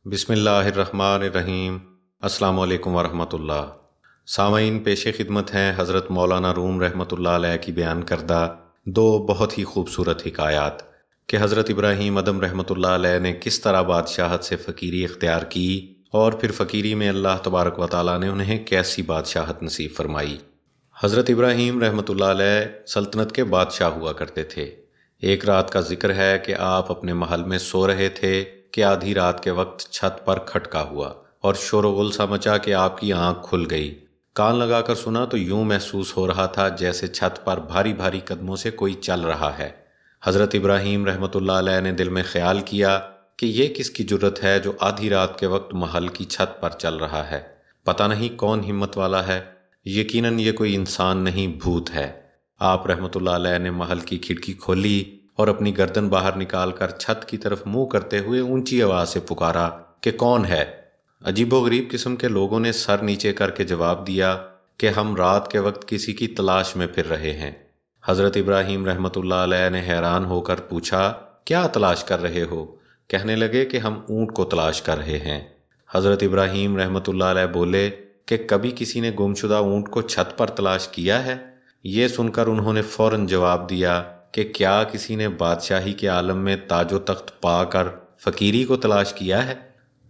بسم اللہ الرحمن الرحیم۔ السلام علیکم ورحمۃ اللہ۔ سامعین، پیش خدمت ہیں حضرت مولانا روم رحمۃ اللہ علیہ کی بیان کردہ دو بہت ہی خوبصورت حکایات کہ حضرت ابراہیم ادم رحمۃ اللہ علیہ نے کس طرح بادشاہت سے فقیری اختیار کی اور پھر فقیری میں اللہ تبارک و تعالیٰ نے انہیں کیسی بادشاہت نصیب فرمائی۔ حضرت ابراہیم رحمۃ اللہ علیہ سلطنت کے بادشاہ ہوا کرتے تھے۔ ایک رات کا ذکر ہے کہ آپ اپنے محل میں سو رہے تھے کہ آدھی رات کے وقت چھت پر کھٹکا ہوا اور شور و غل سا مچا کہ آپ کی آنکھ کھل گئی۔ کان لگا کر سنا تو یوں محسوس ہو رہا تھا جیسے چھت پر بھاری بھاری قدموں سے کوئی چل رہا ہے۔ حضرت ابراہیم رحمۃ اللہ علیہ نے دل میں خیال کیا کہ یہ کس کی جرت ہے جو آدھی رات کے وقت محل کی چھت پر چل رہا ہے؟ پتہ نہیں کون ہمت والا ہے، یقیناً یہ کوئی انسان نہیں، بھوت ہے۔ آپ رحمۃ اللہ علیہ نے محل کی کھڑکی کھولی اور اپنی گردن باہر نکال کر چھت کی طرف منہ کرتے ہوئے اونچی آواز سے پکارا کہ کون ہے؟ عجیب و غریب قسم کے لوگوں نے سر نیچے کر کے جواب دیا کہ ہم رات کے وقت کسی کی تلاش میں پھر رہے ہیں۔ حضرت ابراہیم رحمۃ اللہ علیہ نے حیران ہو کر پوچھا، کیا تلاش کر رہے ہو؟ کہنے لگے کہ ہم اونٹ کو تلاش کر رہے ہیں۔ حضرت ابراہیم رحمۃ اللہ علیہ بولے کہ کبھی کسی نے گمشدہ اونٹ کو چھت پر تلاش کیا ہے؟ یہ سن کر انہوں نے فوراً جواب دیا کہ کیا کسی نے بادشاہی کے عالم میں تاج و تخت پا کر فقیری کو تلاش کیا ہے؟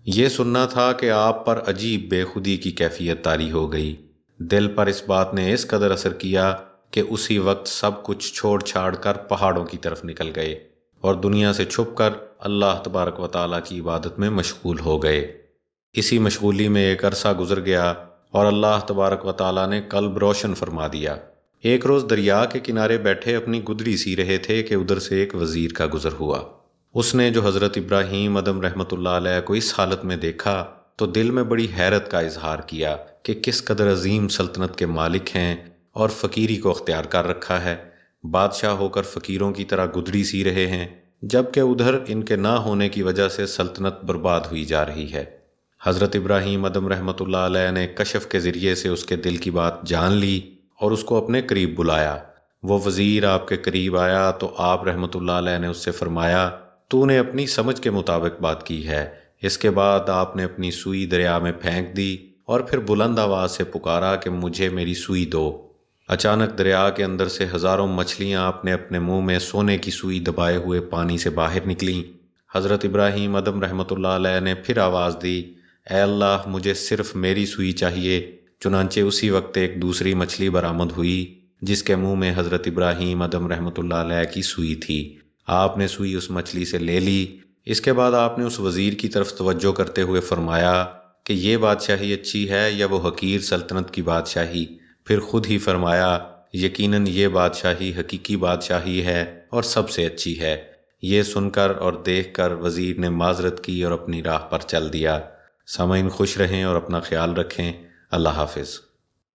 یہ سننا تھا کہ آپ پر عجیب بے خودی کی کیفیت طاری ہو گئی۔ دل پر اس بات نے اس قدر اثر کیا کہ اسی وقت سب کچھ چھوڑ چھاڑ کر پہاڑوں کی طرف نکل گئے اور دنیا سے چھپ کر اللہ تبارک و تعالیٰ کی عبادت میں مشغول ہو گئے۔ اسی مشغولی میں ایک عرصہ گزر گیا اور اللہ تبارک و تعالیٰ نے قلب روشن فرما دیا۔ ایک روز دریا کے کنارے بیٹھے اپنی گدڑی سی رہے تھے کہ ادھر سے ایک وزیر کا گزر ہوا۔ اس نے جو حضرت ابراہیم ادم رحمۃ اللہ علیہ کو اس حالت میں دیکھا تو دل میں بڑی حیرت کا اظہار کیا کہ کس قدر عظیم سلطنت کے مالک ہیں اور فقیری کو اختیار کر رکھا ہے۔ بادشاہ ہو کر فقیروں کی طرح گدڑی سی رہے ہیں، جبکہ ادھر ان کے نہ ہونے کی وجہ سے سلطنت برباد ہوئی جا رہی ہے۔ حضرت ابراہیم ادم رحمۃ اللہ علیہ نے کشف کے ذریعے سے اس کے دل کی بات جان لی اور اس کو اپنے قریب بلایا۔ وہ وزیر آپ کے قریب آیا تو آپ رحمۃ اللہ علیہ نے اس سے فرمایا، تو نے اپنی سمجھ کے مطابق بات کی ہے۔ اس کے بعد آپ نے اپنی سوئی دریا میں پھینک دی اور پھر بلند آواز سے پکارا کہ مجھے میری سوئی دو۔ اچانک دریا کے اندر سے ہزاروں مچھلیاں آپ نے اپنے منہ میں سونے کی سوئی دبائے ہوئے پانی سے باہر نکلیں۔ حضرت ابراہیم ادم رحمۃ اللہ علیہ نے پھر آواز دی، اے اللہ، مجھے صرف میری سوئی چاہیے۔ چنانچہ اسی وقت ایک دوسری مچھلی برآمد ہوئی جس کے منہ میں حضرت ابراہیم ادم رحمۃ اللہ علیہ کی سوئی تھی۔ آپ نے سوئی اس مچھلی سے لے لی۔ اس کے بعد آپ نے اس وزیر کی طرف توجہ کرتے ہوئے فرمایا کہ یہ بادشاہی اچھی ہے یا وہ حقیر سلطنت کی بادشاہی؟ پھر خود ہی فرمایا، یقیناً یہ بادشاہی حقیقی بادشاہی ہے اور سب سے اچھی ہے۔ یہ سن کر اور دیکھ کر وزیر نے معذرت کی اور اپنی راہ پر چل دیا۔ سامعین، خوش رہیں اور اپنا خیال رکھیں۔ اللہ حافظ۔